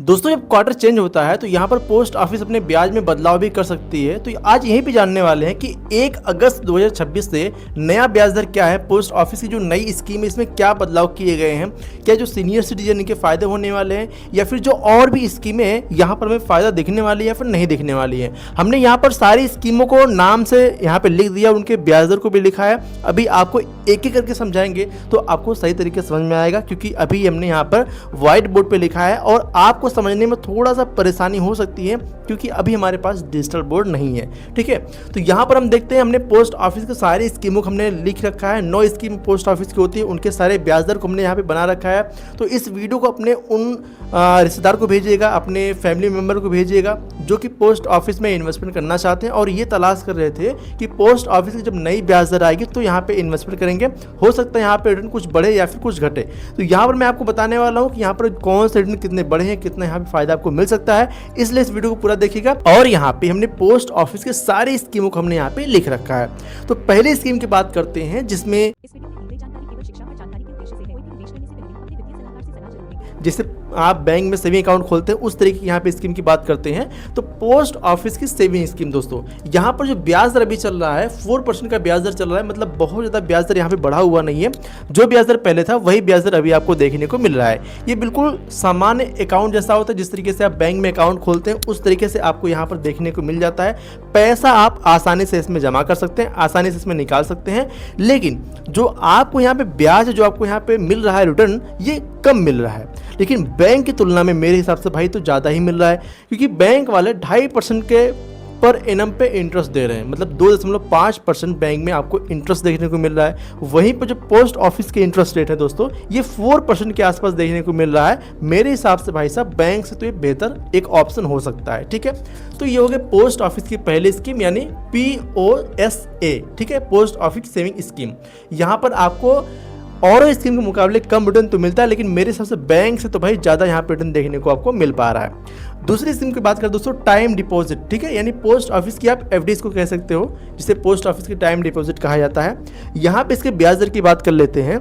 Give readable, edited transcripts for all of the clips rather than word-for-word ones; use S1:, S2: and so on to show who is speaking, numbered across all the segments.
S1: दोस्तों जब quarter change होता है तो यहाँ पर पोस्ट ऑफिस अपने ब्याज में बदलाव भी कर सकती है। तो आज यहीं पे जानने वाले हैं कि 1 अगस्त 2026 से नया ब्याज दर क्या है, पोस्ट ऑफिस की जो नई स्कीम है इसमें क्या बदलाव किए गए हैं, क्या जो सीनियर सिटीजन के फ़ायदे होने वाले हैं या फिर जो और भी स्कीमें हैं यहाँ पर हमें फ़ायदा दिखने वाली है या फिर नहीं दिखने वाली है। हमने यहाँ पर सारी स्कीमों को नाम से यहाँ पर लिख दिया, उनके ब्याज दर को भी लिखा है। अभी आपको एक एक करके समझाएंगे तो आपको सही तरीके से समझ में आएगा, क्योंकि अभी हमने यहाँ पर व्हाइट बोर्ड पे लिखा है और आपको समझने में थोड़ा सा परेशानी हो सकती है क्योंकि अभी हमारे पास डिजिटल बोर्ड नहीं है। ठीक है, तो यहाँ पर हम देखते हैं हमने पोस्ट ऑफिस के सारी स्कीमों को हमने लिख रखा है। 9 स्कीम पोस्ट ऑफिस की होती है, उनके सारे ब्याज दर को हमने यहाँ पे बना रखा है। तो इस वीडियो को अपने उन रिश्तेदार को भेजिएगा, अपने फैमिली मेम्बर को भेजिएगा जो कि पोस्ट ऑफिस में इन्वेस्टमेंट करना चाहते हैं और ये तलाश कर रहे थे कि पोस्ट ऑफिस की जब नई ब्याज दर आएगी तो यहाँ पे इन्वेस्टमेंट करेंगे। हो सकता है यहाँ पे रिटर्न कुछ बढ़े या फिर कुछ घटे। तो यहाँ पर मैं आपको बताने वाला हूँ कि यहाँ पर कौन से रिटर्न कितने बढ़े हैं, कितना यहाँ पे फायदा आपको मिल सकता है, इसलिए इस वीडियो को पूरा देखिएगा। और यहाँ पे हमने पोस्ट ऑफिस के सारी स्कीमों को हमने यहाँ पे लिख रखा है। तो पहली स्कीम की बात करते हैं जिसमें जैसे आप बैंक में सेविंग अकाउंट खोलते हैं उस तरीके की यहाँ पे स्कीम की बात करते हैं। तो पोस्ट ऑफिस की सेविंग स्कीम दोस्तों, यहाँ पर जो ब्याज दर अभी चल रहा है 4% का ब्याज दर चल रहा है, मतलब बहुत ज़्यादा ब्याज दर यहाँ पे बढ़ा हुआ नहीं है। जो ब्याज दर पहले था वही ब्याज दर अभी आपको देखने को मिल रहा है। ये बिल्कुल सामान्य अकाउंट जैसा होता है, जिस तरीके से आप बैंक में अकाउंट खोलते हैं उस तरीके से आपको यहाँ पर देखने को मिल जाता है। पैसा आप आसानी से इसमें जमा कर सकते हैं, आसानी से इसमें निकाल सकते हैं, लेकिन जो आपको यहाँ पे ब्याज जो आपको यहाँ पे मिल रहा है रिटर्न, ये कम मिल रहा है। लेकिन बैंक की तुलना में मेरे हिसाब से भाई तो ज़्यादा ही मिल रहा है, क्योंकि बैंक वाले 2.5% के पर एनम पे इंटरेस्ट दे रहे हैं, मतलब 2.5% बैंक में आपको इंटरेस्ट देखने को मिल रहा है। वहीं पर जो पोस्ट ऑफिस के इंटरेस्ट रेट है दोस्तों, ये 4% के आसपास देखने को मिल रहा है। मेरे हिसाब से भाई साहब बैंक से तो ये बेहतर एक ऑप्शन हो सकता है। ठीक है, तो ये हो गया पोस्ट ऑफिस की पहली स्कीम यानी POSA। ठीक है, पोस्ट ऑफिस सेविंग स्कीम। यहाँ पर आपको और स्कीम के मुकाबले कम रिटर्न तो मिलता है, लेकिन मेरे हिसाब से बैंक से तो भाई ज़्यादा यहाँ पे रिटर्न देखने को आपको मिल पा रहा है। दूसरी स्कीम की बात करें दोस्तों, टाइम डिपॉजिट। ठीक है, यानी पोस्ट ऑफिस की आप FD को कह सकते हो, जिसे पोस्ट ऑफिस की टाइम डिपॉजिट कहा जाता है। यहाँ पे इसके ब्याज दर की बात कर लेते हैं।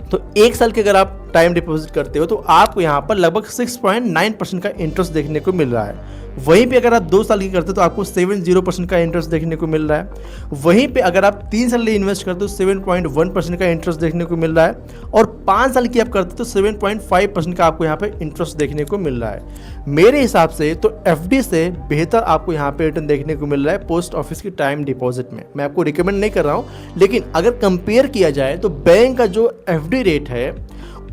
S1: तो 1 साल के अगर आप टाइम डिपॉजिट करते हो तो आपको यहाँ पर लगभग 6.9% का इंटरेस्ट देखने को मिल रहा है। वहीं पे अगर आप 2 साल की करते हो तो आपको 7.0% का इंटरेस्ट देखने को मिल रहा है। वहीं पे अगर आप 3 साल के लिए इन्वेस्ट करते हो 7.1% का इंटरेस्ट देखने को मिल रहा है। और 5 साल की आप करते हो तो 7.5% का आपको यहाँ पे इंटरेस्ट देखने को मिल रहा है। मेरे हिसाब से तो FD से बेहतर आपको यहाँ पे रिटर्न देखने को मिल रहा है पोस्ट ऑफिस की टाइम डिपॉजिट में। मैं आपको रिकमेंड नहीं कर रहा हूँ, लेकिन अगर कंपेयर किया जाए तो बैंक का जो FD रेट है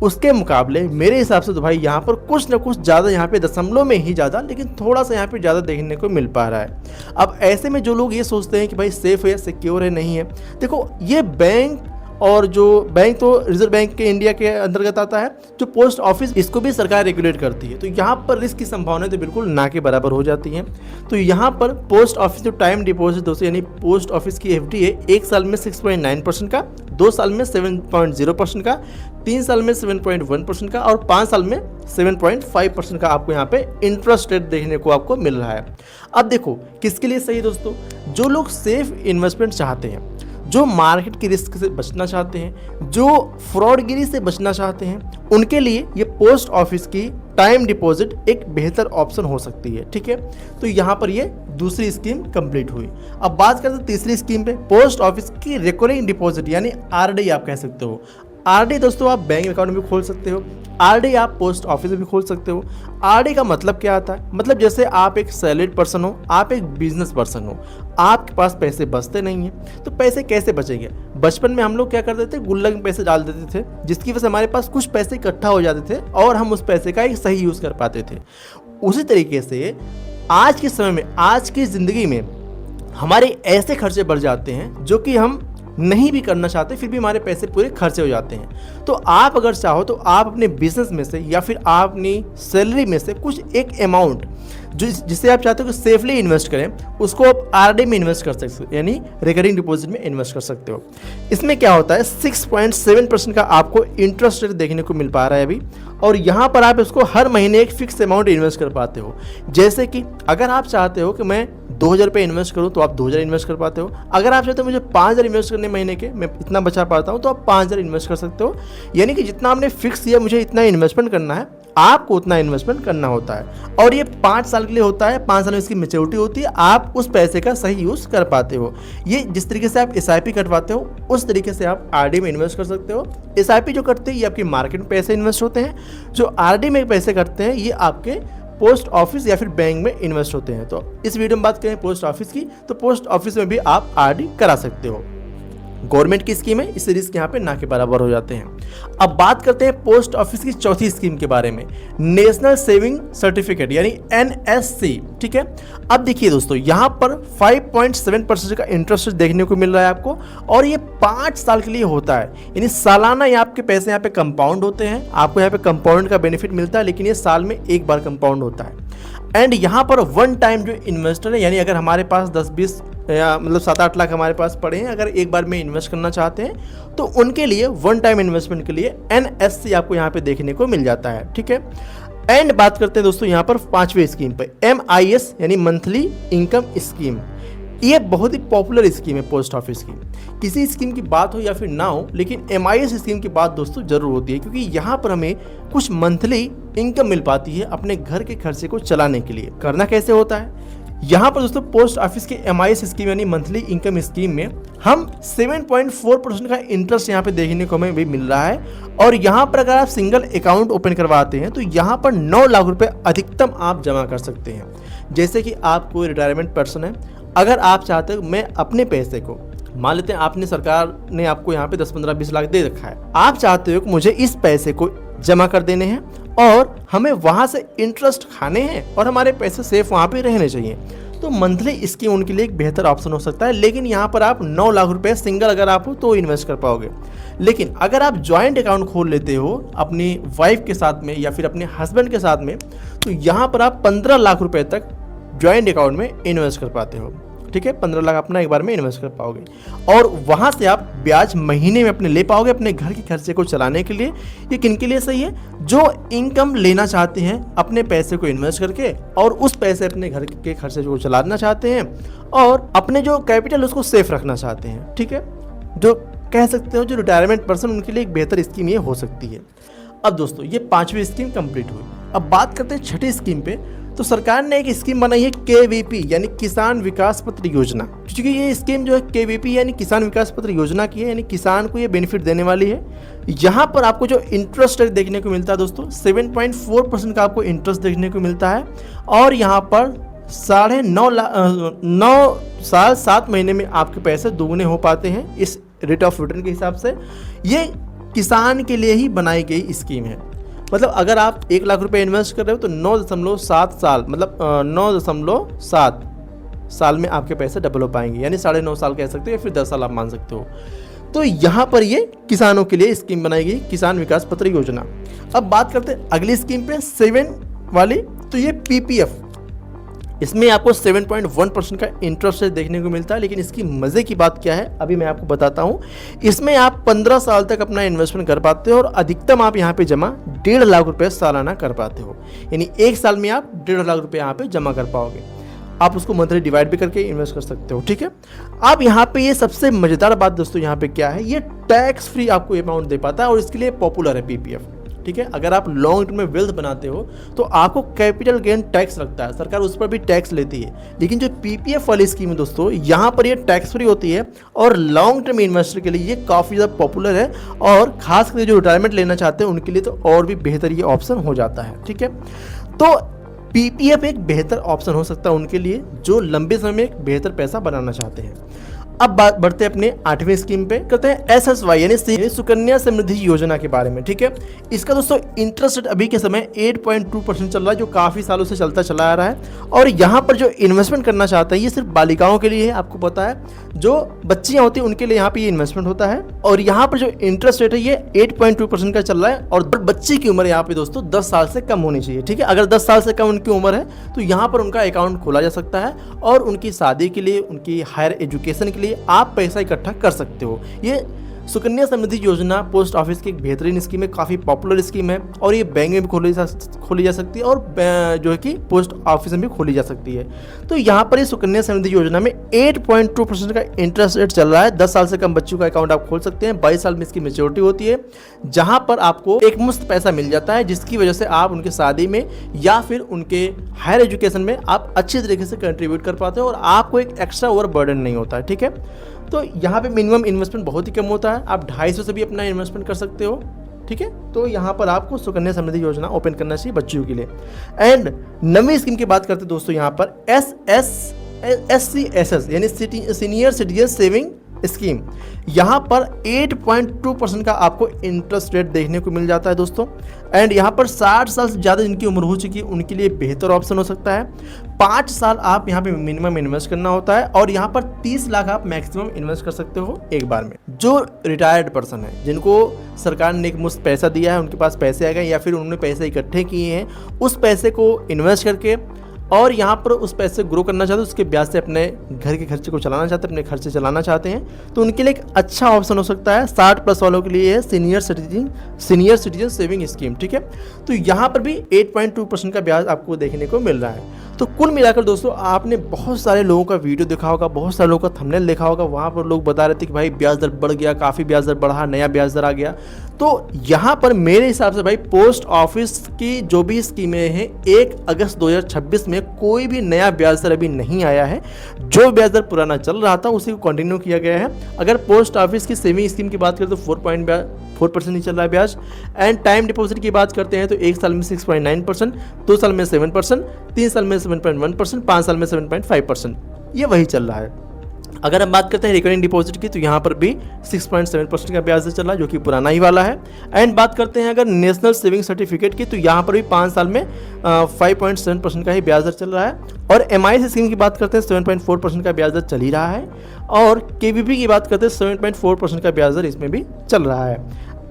S1: उसके मुकाबले मेरे हिसाब से तो भाई यहाँ पर कुछ ना कुछ ज़्यादा, यहाँ पे दशमलव में ही ज़्यादा, लेकिन थोड़ा सा यहाँ पे ज़्यादा देखने को मिल पा रहा है। अब ऐसे में जो लोग ये सोचते हैं कि भाई सेफ है, सिक्योर है, नहीं है, देखो ये बैंक और जो बैंक तो रिजर्व बैंक के इंडिया के अंतर्गत आता है, जो पोस्ट ऑफिस इसको भी सरकार रेगुलेट करती है। तो यहाँ पर रिस्क की संभावना तो बिल्कुल ना के बराबर हो जाती है। तो यहाँ पर पोस्ट ऑफिस जो टाइम डिपॉजिट दोस्तों यानी पोस्ट ऑफिस की FD है, 1 साल में 6.9% का, 2 साल में 7.0% का, 3 साल में 7.1% का और 5 साल में 7.5% का आपको यहाँ पे इंटरेस्ट रेट देखने को आपको मिल रहा है। अब देखो किसके लिए सही है दोस्तों, जो लोग सेफ इन्वेस्टमेंट चाहते हैं, जो मार्केट की रिस्क से बचना चाहते हैं, जो फ्रॉडगिरी से बचना चाहते हैं, उनके लिए ये पोस्ट ऑफिस की टाइम डिपॉजिट एक बेहतर ऑप्शन हो सकती है। ठीक है, तो यहाँ पर ये दूसरी स्कीम कंप्लीट हुई। अब बात करते हैं तीसरी स्कीम पे, पोस्ट ऑफिस की रिकरिंग डिपॉजिट यानी RD आप कह सकते हो। RD दोस्तों आप बैंक अकाउंट में भी खोल सकते हो, RD आप पोस्ट ऑफिस में भी खोल सकते हो। RD का मतलब क्या आता है, मतलब जैसे आप एक सैलरीड पर्सन हो, आप एक बिजनेस पर्सन हो, आपके पास पैसे बचते नहीं हैं, तो पैसे कैसे बचेंगे। बचपन में हम लोग क्या करते थे, गुल्लक में पैसे डाल देते थे, जिसकी वजह से हमारे पास कुछ पैसे इकट्ठा हो जाते थे और हम उस पैसे का एक सही यूज़ कर पाते थे। उसी तरीके से आज के समय में, आज की ज़िंदगी में हमारे ऐसे खर्चे बढ़ जाते हैं जो कि हम नहीं भी करना चाहते, फिर भी हमारे पैसे पूरे खर्चे हो जाते हैं। तो आप अगर चाहो तो आप अपने बिजनेस में से या फिर आप अपनी सैलरी में से कुछ एक अमाउंट जो जिसे आप चाहते हो कि सेफली इन्वेस्ट करें, उसको आप RD में इन्वेस्ट कर सकते हो, यानी रिकरिंग डिपॉजिट में इन्वेस्ट कर सकते हो। इसमें क्या होता है, 6.7% का आपको इंटरेस्ट रेट देखने को मिल पा रहा है अभी, और यहाँ पर आप इसको हर महीने एक फिक्स अमाउंट इन्वेस्ट कर पाते हो। जैसे कि अगर आप चाहते हो कि मैं 2,000 रुपये इन्वेस्ट करूँ तो आप 2,000 इन्वेस्ट कर पाते हो। अगर आप चाहते हो मुझे 5,000 इन्वेस्ट करने महीने के, मैं इतना बचा पाता हूँ, तो आप 5,000 इन्वेस्ट कर सकते हो। यानी कि जितना आपने फिक्स किया मुझे इतना इन्वेस्टमेंट करना है, आपको उतना इन्वेस्टमेंट करना होता है और ये 5 साल के लिए होता है। 5 साल में इसकी मैच्योरिटी होती है, आप उस पैसे का सही यूज़ कर पाते हो। ये जिस तरीके से आप SIP कटवाते हो उस तरीके से आप RD में इन्वेस्ट कर सकते हो। SIP जो करते हैं ये आपकी मार्केट में पैसे इन्वेस्ट होते हैं, जो RD में पैसे करते हैं ये आपके पोस्ट ऑफिस या फिर बैंक में इन्वेस्ट होते हैं। तो इस वीडियो में बात करें पोस्ट ऑफिस की, तो पोस्ट ऑफिस में भी आप RD करा सकते हो। गवर्नमेंट की स्कीम है, इससे रिस्क यहाँ पे ना के बराबर हो जाते हैं। अब बात करते हैं पोस्ट ऑफिस की चौथी स्कीम के बारे में, नेशनल सेविंग सर्टिफिकेट यानी NSC। ठीक है, अब देखिए दोस्तों यहाँ पर 5.7% का इंटरेस्ट देखने को मिल रहा है आपको और ये 5 साल के लिए होता है, यानी सालाना ये आपके पैसे यहाँ पे कंपाउंड होते हैं। आपको यहाँ पे कंपाउंड का बेनिफिट मिलता है, लेकिन ये साल में एक बार कंपाउंड होता है। एंड यहाँ पर वन टाइम जो इन्वेस्टर है, यानी अगर हमारे पास 10-20 या मतलब 7-8 लाख हमारे पास पड़े हैं, अगर एक बार में इन्वेस्ट करना चाहते हैं तो उनके लिए वन टाइम इन्वेस्टमेंट के लिए NSC आपको यहाँ पे देखने को मिल जाता है। ठीक है, एंड बात करते हैं दोस्तों यहाँ पर 5वें स्कीम पे, MIS यानी मंथली इनकम स्कीम। ये बहुत ही पॉपुलर स्कीम है पोस्ट ऑफिस की। किसी स्कीम की बात हो या फिर ना हो, लेकिन MIS स्कीम की बात दोस्तों जरूर होती है, क्योंकि यहाँ पर हमें कुछ मंथली इनकम मिल पाती है अपने घर के खर्चे को चलाने के लिए। करना कैसे होता है, यहाँ पर दोस्तों पोस्ट ऑफिस के MIS स्कीम यानी मंथली इनकम स्कीम में हम 7.4% का इंटरेस्ट यहाँ पे देखने को हमें भी मिल रहा है। और यहाँ पर अगर आप सिंगल अकाउंट ओपन करवाते हैं तो यहाँ पर 9 लाख रुपए अधिकतम आप जमा कर सकते हैं। जैसे कि आप कोई रिटायरमेंट पर्सन है, अगर आप चाहते हो मैं अपने पैसे को, मान लेते हैं आपने, सरकार ने आपको यहाँ पे 10, 15, 20 लाख दे रखा है, आप चाहते हो कि मुझे इस पैसे को जमा कर देने हैं और हमें वहाँ से इंटरेस्ट खाने हैं और हमारे पैसे सेफ वहाँ पे रहने चाहिए, तो मंथली स्कीम उनके लिए एक बेहतर ऑप्शन हो सकता है। लेकिन यहाँ पर आप 9 लाख रुपए सिंगल अगर आप हो तो इन्वेस्ट कर पाओगे। लेकिन अगर आप ज्वाइंट अकाउंट खोल लेते हो अपनी वाइफ के साथ में या फिर अपने हस्बैंड के साथ में, तो यहाँ पर आप 15 लाख रुपए तक ज्वाइंट अकाउंट में इन्वेस्ट कर पाते हो। ठीक है, 15 लाख अपना एक बार में इन्वेस्ट कर पाओगे और वहां से आप ब्याज महीने में अपने ले पाओगे अपने घर के खर्चे को चलाने के लिए। ये किन के लिए सही है, जो इनकम लेना चाहते हैं अपने पैसे को इन्वेस्ट करके और उस पैसे अपने घर के खर्चे को चलाना चाहते हैं और अपने जो कैपिटल उसको सेफ रखना चाहते हैं। ठीक है, जो कह सकते हो जो रिटायरमेंट पर्सन, उनके लिए एक बेहतर स्कीम ये हो सकती है। अब दोस्तों ये 5वीं स्कीम कंप्लीट हुई। अब बात करते हैं 6ठी स्कीम पे। तो सरकार ने एक स्कीम बनाई है KVP यानी किसान विकास पत्र योजना। क्योंकि ये स्कीम जो है KVP यानी किसान विकास पत्र योजना की है, यानी किसान को ये बेनिफिट देने वाली है। यहाँ पर आपको जो इंटरेस्ट रेट देखने को मिलता है दोस्तों 7.4% का आपको इंटरेस्ट देखने को मिलता है और यहाँ पर 9 साल 7 महीने में आपके पैसे दोगुने हो पाते हैं इस रेट ऑफ रिटर्न के हिसाब से। ये किसान के लिए ही बनाई गई स्कीम है। मतलब अगर आप 1 लाख रुपए इन्वेस्ट कर रहे हो तो 9.7 साल, मतलब 9.7 साल में आपके पैसे डबल हो पाएंगे, यानी 9.5 साल कह सकते हो या फिर 10 साल आप मान सकते हो। तो यहाँ पर ये किसानों के लिए स्कीम बनाई गई, किसान विकास पत्र योजना। अब बात करते हैं अगली स्कीम पे 7 वाली, तो ये PPF। इसमें आपको 7.1% का इंटरेस्ट रेट देखने को मिलता है। लेकिन इसकी मज़े की बात क्या है अभी मैं आपको बताता हूँ। इसमें आप 15 साल तक अपना इन्वेस्टमेंट कर पाते हो और अधिकतम आप यहाँ पे जमा 1.5 लाख रुपए सालाना कर पाते हो, यानी 1 साल में आप 1.5 लाख रुपए यहाँ पे जमा कर पाओगे। आप उसको मंथली डिवाइड भी करके इन्वेस्ट कर सकते हो। ठीक है, अब यहाँ पे ये सबसे मज़ेदार बात दोस्तों यहाँ पे क्या है, ये टैक्स फ्री आपको अमाउंट दे पाता है और इसके लिए पॉपुलर है PPF। ठीक है, अगर आप लॉन्ग टर्म में वेल्थ बनाते हो तो आपको कैपिटल गेन टैक्स लगता है, सरकार उस पर भी टैक्स लेती है। लेकिन जो PPF वाली स्कीम है दोस्तों, यहाँ पर ये टैक्स फ्री होती है और लॉन्ग टर्म इन्वेस्टर के लिए ये काफ़ी ज़्यादा पॉपुलर है और खास करके जो रिटायरमेंट लेना चाहते हैं उनके लिए तो और भी बेहतर ये ऑप्शन हो जाता है। ठीक है, तो PPF एक बेहतर ऑप्शन हो सकता है उनके लिए जो लंबे समय में एक बेहतर पैसा बनाना चाहते हैं। अब बात बढ़ते हैं अपने 8वें स्कीम पे, कहते हैं SSY यानी सुकन्या समृद्धि योजना के बारे में। ठीक है, इसका दोस्तों इंटरेस्ट रेट अभी के समय 8.2% चल रहा है, जो काफ़ी सालों से चलता चला आ रहा है। और यहाँ पर जो इन्वेस्टमेंट करना चाहते हैं ये सिर्फ बालिकाओं के लिए है, आपको पता है, जो बच्चियाँ होती हैं उनके लिए यहाँ पे ये इन्वेस्टमेंट होता है। और यहाँ पर जो इंटरेस्ट रेट है ये 8.2% का चल रहा है और बच्ची की उम्र यहाँ पे दोस्तों 10 साल से कम होनी चाहिए। ठीक है, अगर 10 साल से कम उनकी उम्र है तो यहाँ पर उनका अकाउंट खोला जा सकता है और उनकी शादी के लिए, उनकी हायर एजुकेशन के लिए आप पैसा इकट्ठा कर सकते हो। ये सुकन्या समृद्धि योजना पोस्ट ऑफिस की एक बेहतरीन स्कीम है, काफ़ी पॉपुलर स्कीम है और ये बैंक में भी खोली जा सकती है और जो है कि पोस्ट ऑफिस में भी खोली जा सकती है। तो यहाँ पर ये सुकन्या समृद्धि योजना में 8.2% का इंटरेस्ट रेट चल रहा है। 10 साल से कम बच्चों का अकाउंट आप खोल सकते हैं। 22 साल में इसकी मैच्योरिटी होती है, जहाँ पर आपको एक मुश्त पैसा मिल जाता है, जिसकी वजह से आप उनकी शादी में या फिर उनके हायर एजुकेशन में आप अच्छी तरीके से कंट्रीब्यूट कर पाते हैं और आपको एक एक्स्ट्रा ओवर बर्डन नहीं होता है। ठीक है, तो यहाँ पे मिनिमम इन्वेस्टमेंट बहुत ही कम होता है, आप 250 से भी अपना इन्वेस्टमेंट कर सकते हो। ठीक है, तो यहाँ पर आपको सुकन्या समृद्धि योजना ओपन करना चाहिए बच्चियों के लिए। एंड नवी स्कीम की बात करते हैं दोस्तों, यहाँ पर SCSS यानी सीनियर सिटीजन सेविंग स्कीम, यहाँ पर 8.2% का आपको इंटरेस्ट रेट देखने को मिल जाता है दोस्तों। एंड यहाँ पर 60 साल से ज़्यादा जिनकी उम्र हो चुकी है उनके लिए बेहतर ऑप्शन हो सकता है। 5 साल आप यहाँ पे मिनिमम इन्वेस्ट करना होता है और यहाँ पर 30 लाख आप मैक्सिमम इन्वेस्ट कर सकते हो एक बार में। जो रिटायर्ड पर्सन है, जिनको सरकार ने एक मुश्त पैसा दिया है, उनके पास पैसे आ गए या फिर उन्होंने पैसे इकट्ठे किए हैं, उस पैसे को इन्वेस्ट करके और यहाँ पर उस पैसे ग्रो करना चाहते हैं, उसके ब्याज से अपने घर के खर्चे को चलाना चाहते हैं, अपने खर्चे चलाना चाहते हैं, तो उनके लिए एक अच्छा ऑप्शन हो सकता है। 60+ वालों के लिए है सीनियर सिटीजन सेविंग स्कीम। ठीक है, तो यहाँ पर भी 8.2% का ब्याज आपको देखने को मिल रहा है। तो कुल मिलाकर दोस्तों, आपने बहुत सारे लोगों का वीडियो देखा होगा, बहुत सारे लोगों का थंबनेल देखा होगा, वहाँ पर लोग बता रहे थे कि भाई ब्याज दर बढ़ गया, काफ़ी ब्याज दर बढ़ा, नया ब्याज दर आ गया। तो यहाँ पर मेरे हिसाब से भाई पोस्ट ऑफिस की जो भी स्कीमें हैं, 1 अगस्त 2026 में कोई भी नया ब्याज दर अभी नहीं आया है। जो ब्याज दर पुराना चल रहा था उसी को कंटिन्यू किया गया है। अगर पोस्ट ऑफिस की सेविंग स्कीम की बात करें तो 4% ही चल रहा है ब्याज। एंड टाइम डिपॉजिट की बात करते हैं तो 1 साल में 6.9%, 2 साल में 7%, 3 साल में 7.1%, 5 साल में 7.5%, ये वही चल रहा है। अगर हम बात करते हैं रिकरिंग डिपॉजिट की तो यहाँ पर भी 6.7% का ब्याज दर चल रहा है, जो कि पुराना ही वाला है। एंड बात करते हैं अगर नेशनल सेविंग सर्टिफिकेट की तो यहाँ पर भी 5 साल में 5.7% का ही ब्याज दर चल रहा है। और MIS स्कीम की बात करते हैं 7.4% का ब्याज दर चल ही रहा है। और KVP की बात करते हैं 7.4% का ब्याज दर इसमें भी चल रहा है।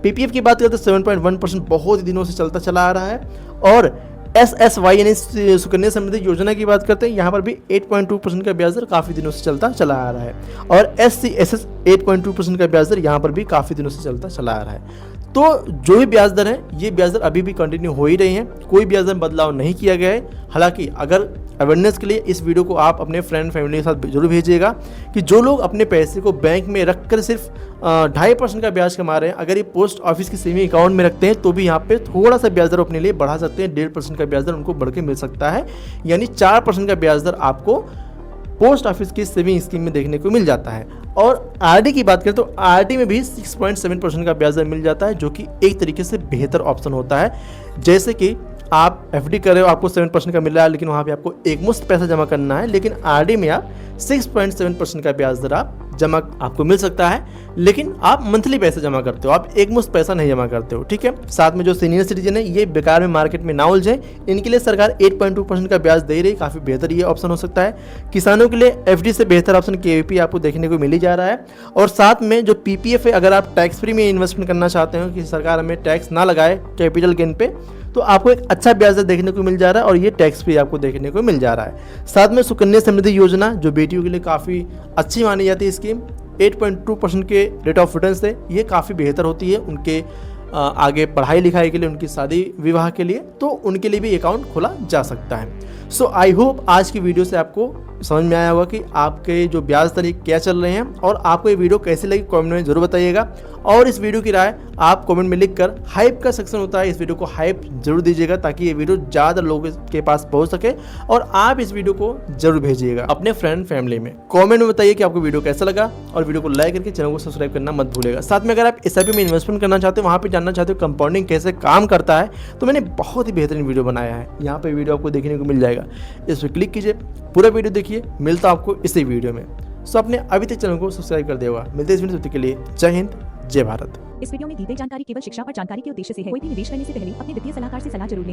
S1: PPF की बात करते हैं 7.1% बहुत ही दिनों से चलता चला आ रहा है। और SSY यानी सुकन्या समृद्धि योजना की बात करते हैं, यहाँ पर भी 8.2% का ब्याज दर काफ़ी दिनों से चलता चला आ रहा है। और SCSS 8.2% का ब्याज दर यहाँ पर भी काफ़ी दिनों से चलता चला आ रहा है। तो जो भी ब्याज दर है, ये ब्याज दर अभी भी कंटिन्यू हो ही रही हैं, कोई ब्याज दर बदलाव नहीं किया गया है। हालांकि अगर अवेयरनेस के लिए इस वीडियो को आप अपने फ्रेंड फैमिली के साथ जरूर भेजिएगा कि जो लोग अपने पैसे को बैंक में रख कर सिर्फ 2.5% का ब्याज कमा रहे हैं, अगर ये पोस्ट ऑफिस की सेविंग अकाउंट में रखते हैं तो भी यहाँ पे थोड़ा सा ब्याज दर अपने लिए बढ़ा सकते हैं। 1.5% का ब्याज दर उनको बढ़ के मिल सकता है, यानी 4% का ब्याज दर आपको पोस्ट ऑफिस की सेविंग स्कीम में देखने को मिल जाता है। और RD की बात करें तो RD में भी 6.7% का ब्याज दर मिल जाता है, जो कि एक तरीके से बेहतर ऑप्शन होता है। जैसे कि आप FD कर रहे हो, आपको 7% का मिल रहा है, लेकिन वहाँ पे आपको एक मुश्त पैसा जमा करना है, लेकिन RD में आप 6.7% का ब्याज दर आप जमा आपको मिल सकता है, लेकिन आप मंथली पैसा जमा करते हो, आप एक मुश्त पैसा नहीं जमा करते हो। ठीक है, साथ में जो सीनियर सिटीजन है, ये बेकार में मार्केट में ना उलझे, इनके लिए सरकार 8.2% का ब्याज दे रही है, काफ़ी बेहतर ये ऑप्शन हो सकता है। किसानों के लिए FD से बेहतर ऑप्शन KVP आपको देखने को मिल ही जा रहा है। और साथ में जो PPF है, अगर आप टैक्स फ्री में इन्वेस्टमेंट करना चाहते हो कि सरकार हमें टैक्स ना लगाए कैपिटल गेन पे, तो आपको एक अच्छा ब्याज दर देखने को मिल जा रहा है और ये टैक्स फ्री आपको देखने को मिल जा रहा है। साथ में सुकन्या समृद्धि योजना जो बेटियों के लिए काफ़ी अच्छी मानी जाती है स्कीम, 8.2% के रेट ऑफ रिटर्न से ये काफ़ी बेहतर होती है उनके आगे पढ़ाई लिखाई के लिए, उनकी शादी विवाह के लिए, तो उनके लिए भी अकाउंट खोला जा सकता है। सो आई होप आज की वीडियो से आपको समझ में आया होगा कि आपके जो ब्याज दर क्या चल रहे हैं और आपको ये वीडियो कैसी लगी कमेंट में जरूर बताइएगा। और इस वीडियो की राय आप कमेंट में लिखकर हाइप का सेक्शन होता है, इस वीडियो को हाइप जरूर दीजिएगा ताकि ये वीडियो ज़्यादा लोगों के पास पहुंच सके। और आप इस वीडियो को जरूर भेजिएगा अपने फ्रेंड फैमिली में। कमेंट में बताइए कि आपको वीडियो कैसा लगा और वीडियो को लाइक करके चैनल को सब्सक्राइब करना मत भूलिएगा। साथ में अगर आप SIP में इन्वेस्टमेंट करना चाहते हो, वहाँ पर जानना चाहते हो कंपाउंडिंग कैसे काम करता है, तो मैंने बहुत ही बेहतरीन वीडियो बनाया है, यहाँ पर वीडियो आपको देखने को मिल जाएगा। इस पर क्लिक कीजिए, पूरा वीडियो देखिए, मिलता आपको इसी वीडियो में। सो आपने अभी तक चैनल को सब्सक्राइब कर दिया होगा। मिलते हैं इस वीडियो के लिए। जय हिंद, जय भारत।
S2: इस वीडियो में दी गई जानकारी केवल शिक्षा और जानकारी के उद्देश्य से है। कोई भी निवेश करने से पहले अपने वित्तीय सलाहकार से सलाह जरूर लें।